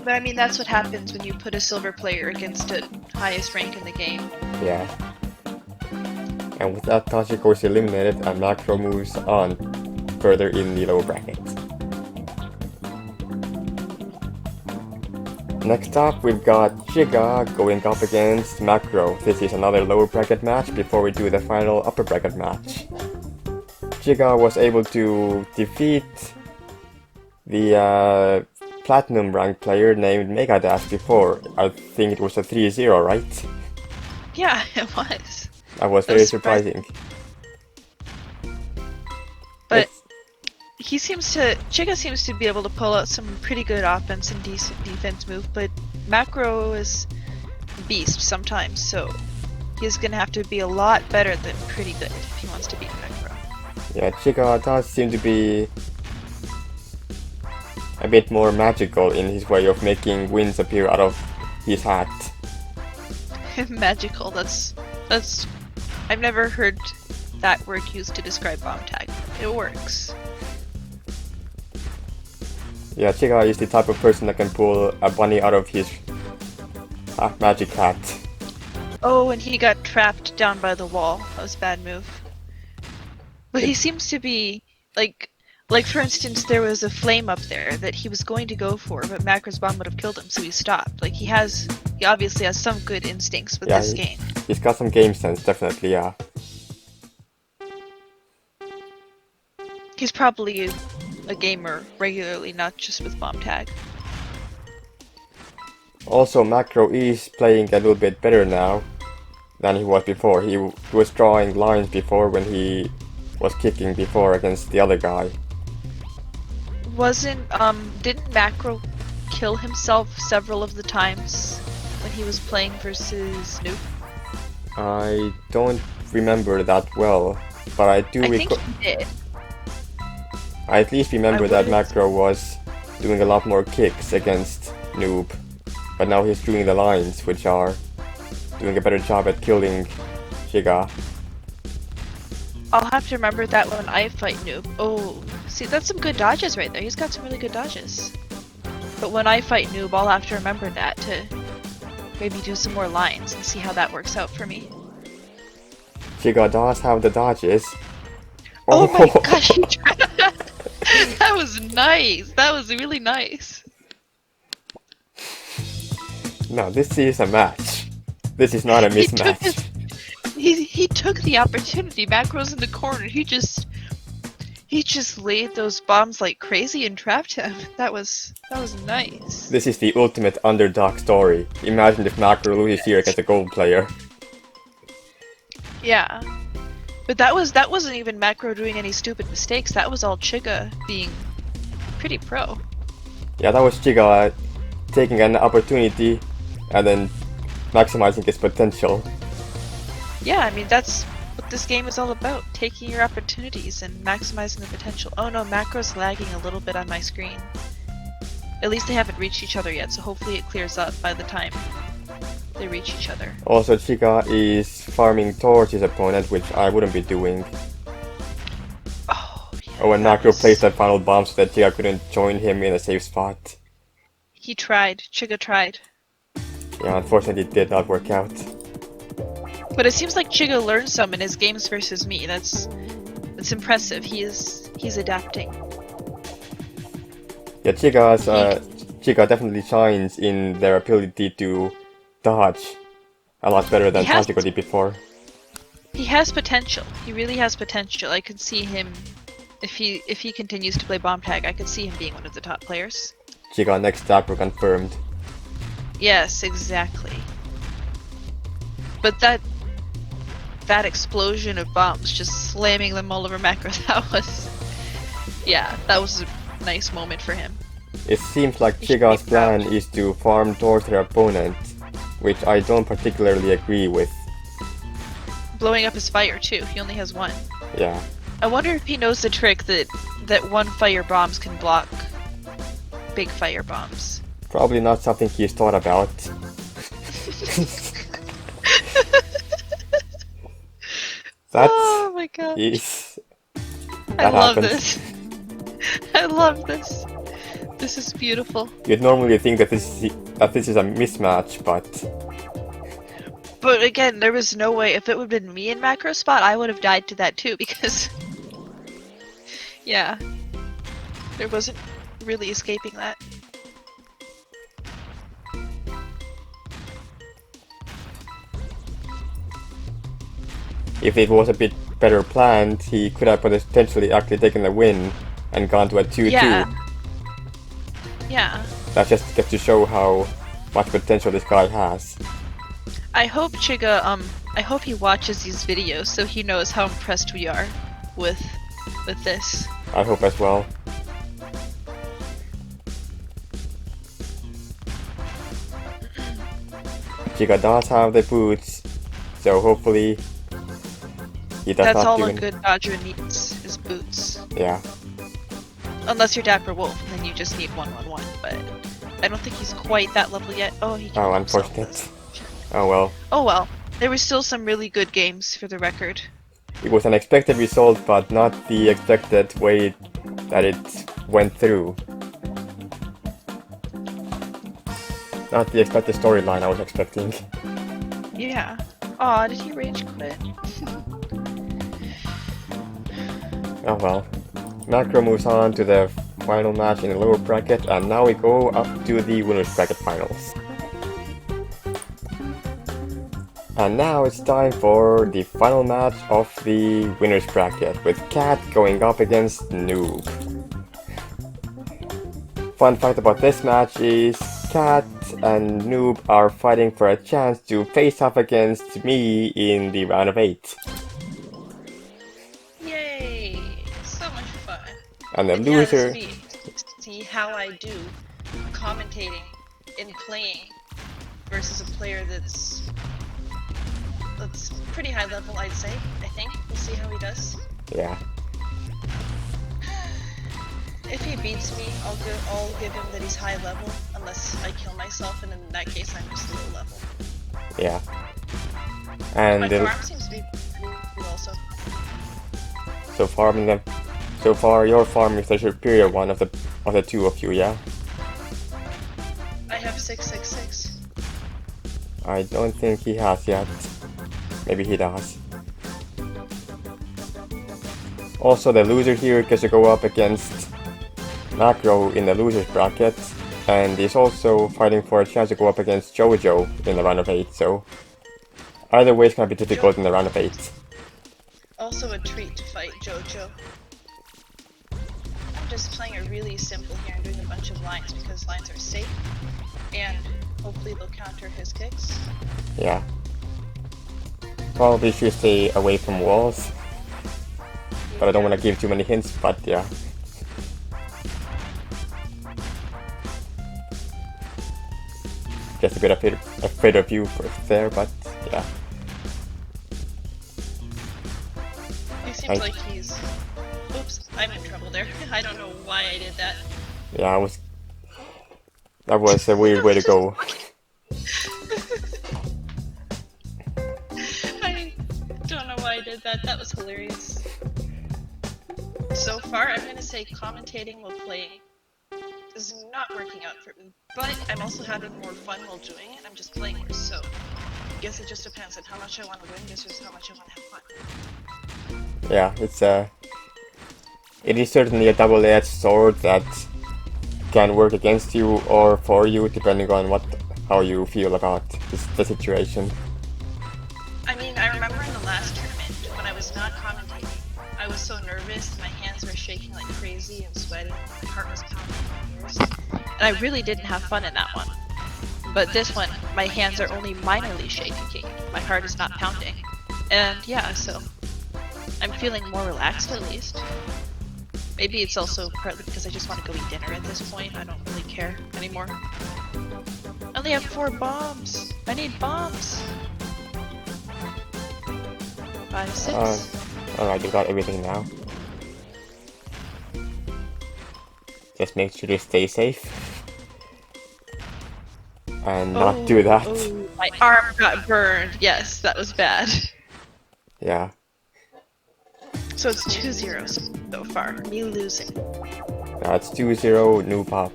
But I mean, that's what happens when you put a silver player against the highest rank in the game. Yeah. And with that, Tachiko is eliminated, and Makro moves on further in the lower bracket. Next up, we've got Chigga going up against Makro. This is another lower bracket match before we do the final upper bracket match. Chigga was able to defeat the platinum rank player named Megadask before. I think it was a 3-0, right? Yeah, it was. That was very surprising. But Chigga seems to be able to pull out some pretty good offense and decent defense move, but Makro is a beast sometimes, so he's gonna have to be a lot better than pretty good if he wants to beat Makro. Yeah, Chigga does seem to be a bit more magical in his way of making wins appear out of his hat. Magical, that's I've never heard that word used to describe BombTag. It works. Yeah, Chigga is the type of person that can pull a bunny out of his magic hat. Oh, and he got trapped down by the wall. That was a bad move. But he seems to be, like for instance, there was a flame up there that he was going to go for, but Makro's bomb would have killed him, so he stopped. Like, he obviously has some good instincts with this game. He's got some game sense, definitely, yeah. He's probably a gamer regularly, not just with BombTag. Also, Makro is playing a little bit better now than he was before. He was drawing lines before when he was kicking before against the other guy. Didn't Makro kill himself several of the times when he was playing versus Noob? I don't remember that well, but I do I think he did. I at least remember that Makro was doing a lot more kicks against Noob, but now he's doing the lines, which are doing a better job at killing Chigga. I'll have to remember that when I fight Noob. Oh, see, that's some good dodges right there. He's got some really good dodges. But when I fight Noob, I'll have to remember that to maybe do some more lines and see how that works out for me. Chigga does have the dodges. Oh my gosh, that was nice. That was really nice. No, this is a match. This is not a mismatch. He took the opportunity. Makro's in the corner. He just laid those bombs like crazy and trapped him. That was nice. This is the ultimate underdog story. Imagine if Makro loses here against a gold player. Yeah. But that wasn't even Makro doing any stupid mistakes. That was all Chigga being pretty pro. Yeah, that was Chigga taking an opportunity and then maximizing his potential. Yeah, I mean, that's what this game is all about. Taking your opportunities and maximizing the potential. Oh no, Makro's lagging a little bit on my screen. At least they haven't reached each other yet, so hopefully it clears up by the time they reach each other. Also, Chigga is farming towards his opponent, which I wouldn't be doing. Oh, yeah, Oh, and Makro placed that final bomb so that Chigga couldn't join him in a safe spot. He tried. Chigga tried. Yeah, unfortunately it did not work out. But it seems like Chigga learned some in his games versus me. That's impressive. He's adapting. Yeah, Chigga definitely shines in their ability to dodge a lot better than Tachiko did before. He has potential. He really has potential. I could see him, if he continues to play BombTag, I could see him being one of the top players. Chigga next Makro confirmed. Yes, exactly. But that explosion of bombs, just slamming them all over Makro, that was a nice moment for him. It seems like Chigga's plan is to farm towards their opponent, which I don't particularly agree with. Blowing up his fire too, he only has one. Yeah. I wonder if he knows the trick that one fire bombs can block big fire bombs. Probably not something he's thought about. Oh my god. I love this. I love this. This is beautiful. You'd normally think that this is a mismatch, but again, there was no way. If it would have been me in Makro spot, I would have died to that too, because yeah, there wasn't really escaping that. if it was a bit better planned, he could have potentially actually taken the win and gone to a 2-2. Yeah. That just gets to show how much potential this guy has. I hope Chigga, I hope he watches these videos so he knows how impressed we are with this. I hope as well. Chigga does have the boots, so hopefully he does That's not all do a good dodger needs, is boots. Yeah. Unless you're Dapper Wolf, and then you just need 1-1-1, but I don't think he's quite that level yet. Oh, he Oh, unfortunate. Oh well. Oh well. There were still some really good games, for the record. It was an expected result, but not the expected way that it went through. Not the expected storyline I was expecting. Yeah. Aw, did he rage quit? Oh well. Makro moves on to the final match in the lower bracket, and now we go up to the winners bracket finals. And now it's time for the final match of the winners bracket, with Kattt going up against Noob. Fun fact about this match is Kattt and Noob are fighting for a chance to face off against me in the round of 8. Yay! So much fun. And the loser... See how I do commentating and playing versus a player that's pretty high level, I'd say. I think we'll see how he does. Yeah. If he beats me, I'll give him that he's high level, unless I kill myself, and in that case, I'm just low level. Yeah. And my farm seems to be pretty good also. So far, your farm is the superior one of the two of you, yeah? I have 666. I don't think he has yet. Maybe he does. Also, the loser here gets to go up against Makro in the losers bracket, and is also fighting for a chance to go up against Jojo in the round of 8, so either way it's gonna be difficult in the round of 8. Also a treat to fight Jojo. I'm just playing it really simple here and doing a bunch of lines because lines are safe, and hopefully they'll counter his kicks. Yeah. Probably should stay away from walls, but I don't want to give too many hints, but yeah. Just a bit afraid of you there, but yeah. He seems like he's... Oops, I'm in trouble there. I don't know why I did that. Yeah, That was a weird way to go. I don't know why I did that. That was hilarious. So far, I'm gonna say commentating while playing is not working out for me, but I'm also having more fun while doing it. I'm just playing worse, so I guess it just depends on how much I want to win versus how much I want to have fun. Yeah, it is certainly a double-edged sword that can work against you or for you, depending on how you feel about the situation. I mean, I remember in the last tournament when I was not commentating, I was so nervous, my hands were shaking like crazy and sweating, my heart was pounding in my ears, and I really didn't have fun in that one. But this one, my hands are only minorly shaking, my heart is not pounding, and yeah, so I'm feeling more relaxed at least. Maybe it's also partly because I just want to go eat dinner at this point, I don't really care anymore. I only have 4 bombs! I need bombs! 5, 6. Alright, you got everything now. Just make sure to stay safe. And not do that. Oh, my arm got burned. Yes, that was bad. Yeah. So it's 2-0 so far. Me losing. That's 2-0, Noob up.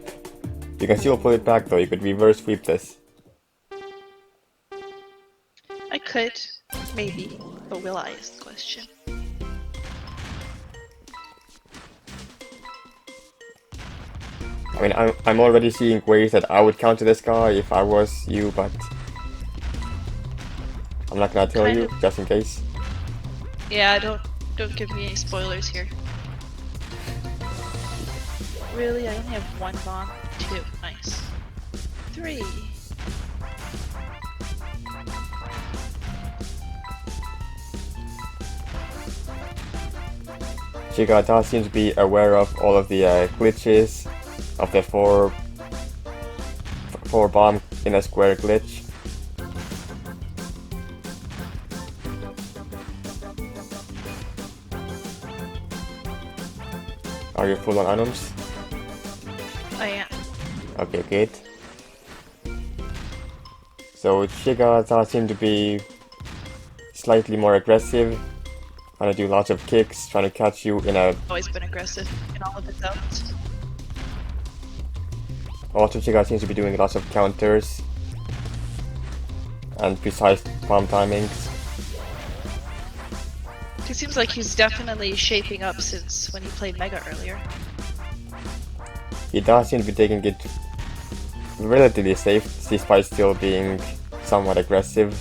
You can still pull it back though, you could reverse sweep this. I could. Maybe. But will I is the question. I mean, I'm already seeing ways that I would counter this guy if I was you, but I'm not gonna tell you, just in case. Yeah, don't give me any spoilers here. Really? I only have 1 bomb? 2. Nice. 3. Chigga does seem to be aware of all of the glitches of the 4 bomb in a square glitch. Are you full on items? I am. Okay, good. So Chigga does seem to be slightly more aggressive, trying to do lots of kicks, trying to catch you in a... Always been aggressive in all of its outs. Also, Chigga seems to be doing lots of counters and precise bomb timings. He seems like he's definitely shaping up since when he played Mega earlier. He does seem to be taking it relatively safe, despite still being somewhat aggressive.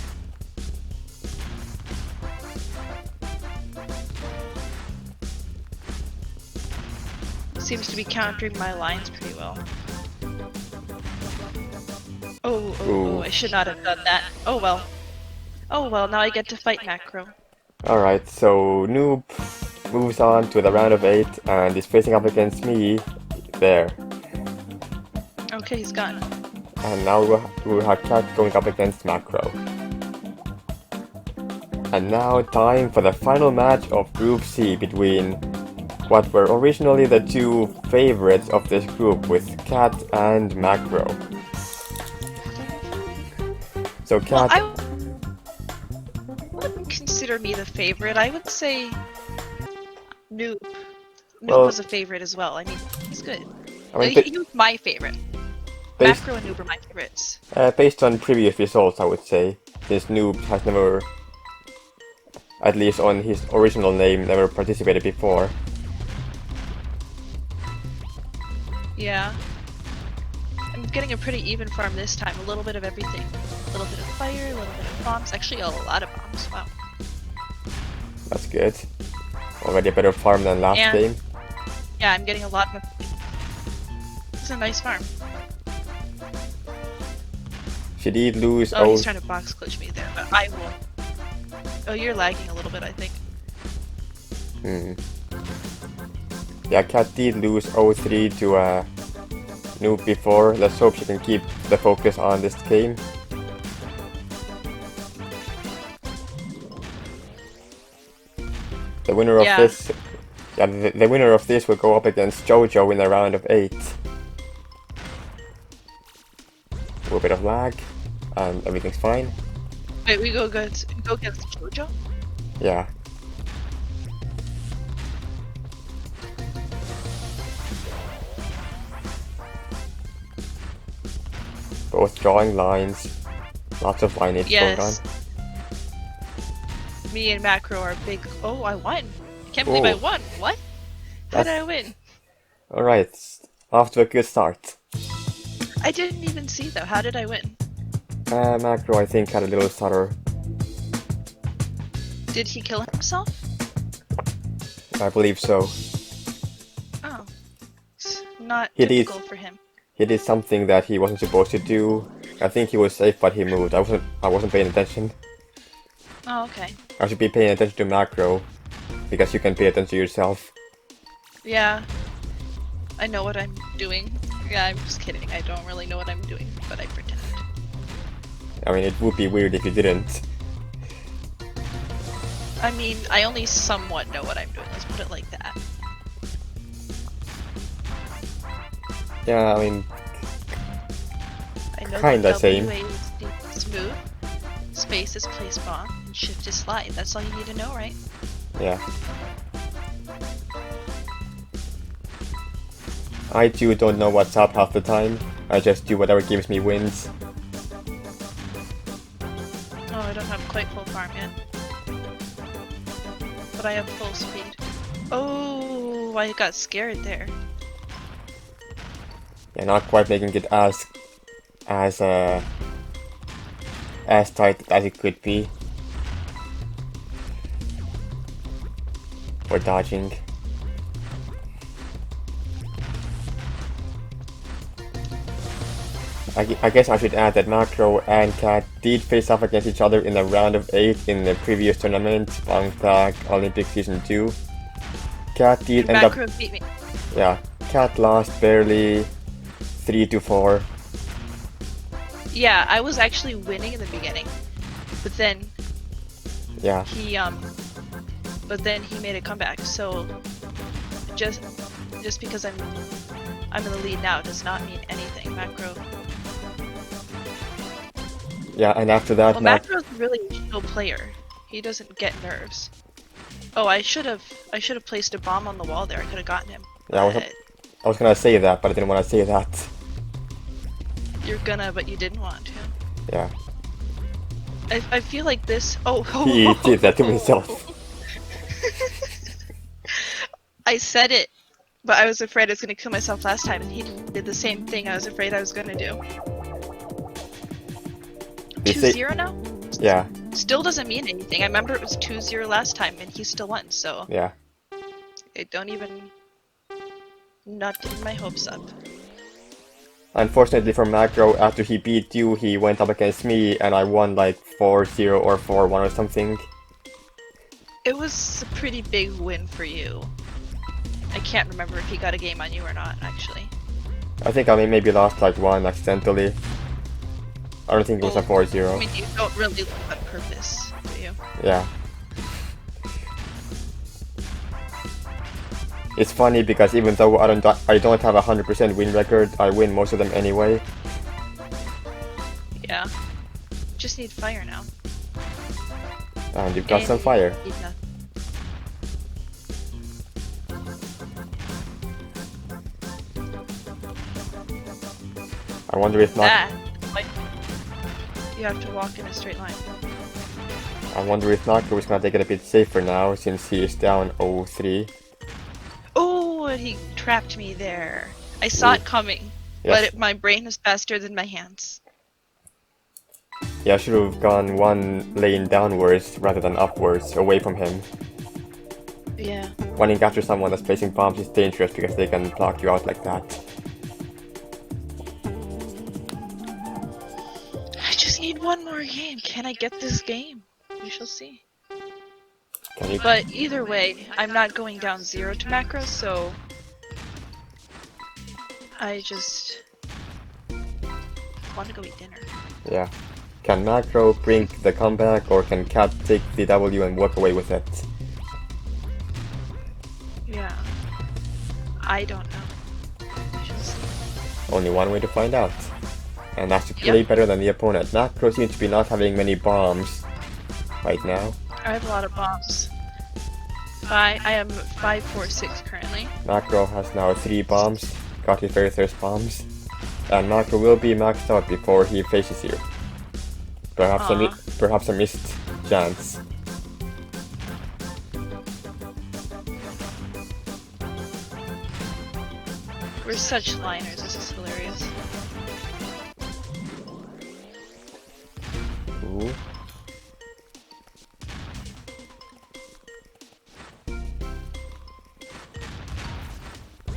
Seems to be countering my lines pretty well. Oh, I should not have done that. Oh well. Oh well, now I get to fight Makro. Alright, so Noob moves on to the round of 8 and is facing up against me there. Okay, he's gone. And now we have Kattt going up against Makro. And now time for the final match of Group C between what were originally the 2 favorites of this group with Kattt and Makro. So Kattt... Well, I wouldn't consider me the favorite. I would say Noob. Noob was a favorite as well. I mean, he's good. I mean, he was my favorite. Makro and Noob are my favorites. Based on previous results, I would say, since Noob has never, at least on his original name, never participated before. Yeah. I'm getting a pretty even farm this time. A little bit of everything. A little bit of fire, a little bit of bombs. Actually, a lot of bombs. Wow. That's good. Already a better farm than last game. Yeah, I'm getting a lot of... It's a nice farm. She did lose... Oh, he's trying to box glitch me there, but I will. Oh, you're lagging a little bit, I think. Yeah, Kattt did lose 0-3 to Noob before. Let's hope she can keep the focus on this game. The winner of this... Yeah, the winner of this will go up against JoJo in the round of 8. little bit of lag, and everything's fine. Wait, we go against Jojo? Yeah. Both drawing lines, lots of lineage going on. Yes. Me and Makro are big. Oh, I won! I can't believe I won! What? How did I win? Alright, off to a good start. I didn't even see though. How did I win? Makro, I think, had a little stutter. Did he kill himself? I believe so. Oh. It's not He did. typical for him. He did something that he wasn't supposed to do. I think he was safe, but he moved. I wasn't paying attention. Oh, okay. I should be paying attention to Makro, because you can pay attention to yourself. Yeah. I know what I'm doing. Yeah, I'm just kidding. I don't really know what I'm doing, but I pretend. I mean, it would be weird if you didn't. I mean, I only somewhat know what I'm doing. Let's put it like that. Yeah, I mean, I know kinda that same. W is smooth, space is place bomb, and shift is slide. That's all you need to know, right? Yeah. I too don't know what's up half the time. I just do whatever gives me wins. Oh, I don't have quite full farm yet. But I have full speed. Oh, I got scared there. Yeah, not quite making it as tight as it could be. Or dodging. I guess I should add that Makro and Kattt did face off against each other in the round of 8 in the previous tournament, BombTag Olympic Season 2. Kattt did end up... Makro beat me. Yeah, Kattt lost barely 3-4. Yeah, I was actually winning in the beginning. But then Yeah. he made a comeback, so just because I'm in the lead now does not mean anything. Makro. Yeah, and after that, Well, Makro's really a chill player. He doesn't get nerves. Oh, I should have placed a bomb on the wall there. I could have gotten him. Yeah, I was gonna say that, but I didn't want to say that. You're gonna, but you didn't want to. Yeah. I feel like this. Oh, He did that to himself. I said it, but I was afraid I was gonna kill myself last time, and he did the same thing I was afraid I was gonna do. You say- 2-0 now? Yeah, Still doesn't mean anything. I remember it was 2-0 last time, and he still won, so yeah. I don't even... not getting my hopes up. Unfortunately for Makro, after he beat you, he went up against me, and I won like 4-0 or 4-1 or something. It was a pretty big win for you. I can't remember if he got a game on you or not, actually. I think I maybe lost like 1 accidentally. I don't think it was a 4-0. I mean, you don't really lose on purpose, do you? Yeah. It's funny because even though I don't have a 100% win record, I win most of them anyway. Yeah. Just need fire now. And you've got some fire. Yeah. I wonder if not. That, like, you have to walk in a straight line. I wonder if Makro is gonna take it a bit safer now since he is down 0-3. Oh, and he trapped me there. I saw it coming, Yes. but my brain was faster than my hands. Yeah, I should have gone 1 lane downwards rather than upwards, away from him. Yeah. Running after someone that's placing bombs is dangerous because they can block you out like that. I just need one more game. Can I get this game? We shall see. Can you? But either way, I'm not going down 0 to Makro, so I just want to go eat dinner. Yeah. Can Makro bring the comeback, or can Kattt take the W and walk away with it? Yeah. I don't know. We shall see. Only one way to find out. and has to play better than the opponent. Makro seems to be not having many bombs right now. I have a lot of bombs. I am 546 currently. Makro has now 3 bombs, got his very first bombs, and Makro will be maxed out before he faces you. Perhaps a missed chance. We're such liners, this is hilarious. Ooh.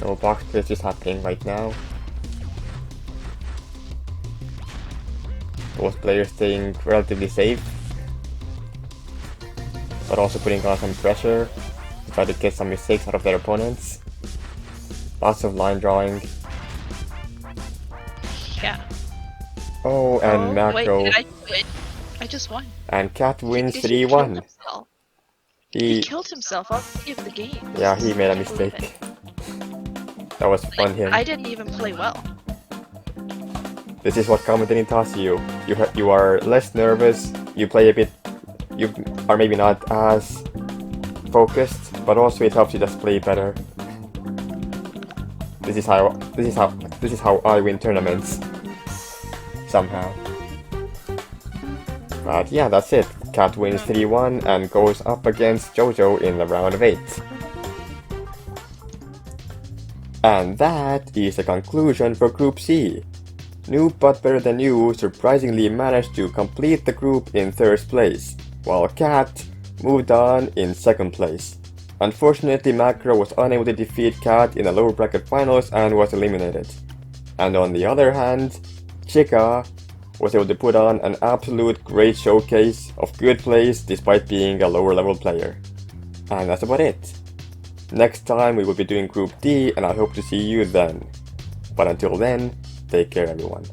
No box glitch is happening right now. Both players staying relatively safe, but also putting on some pressure to try to get some mistakes out of their opponents. Lots of line drawing. Yeah. Oh, and Makro. Wait, did I win? I just won. And Kattt wins Did he 3-1. He killed himself. I'll give the game. Yeah, he made a mistake. That was on him. I didn't even play well. This is what commentating tells you. You are less nervous. You play a bit. You are maybe not as focused, but also it helps you just play better. This is how I win tournaments. Somehow. But yeah, that's it. Kattt wins 3-1 and goes up against JoJo in the round of 8. And that is the conclusion for Group C. NoobButBetterThanYou surprisingly managed to complete the group in 3rd place, while Kattt moved on in 2nd place. Unfortunately, Makro was unable to defeat Kattt in the lower bracket finals and was eliminated. And on the other hand, Chigga was able to put on an absolute great showcase of good plays despite being a lower level player. And that's about it. Next time we will be doing Group D and I hope to see you then. But until then, take care everyone.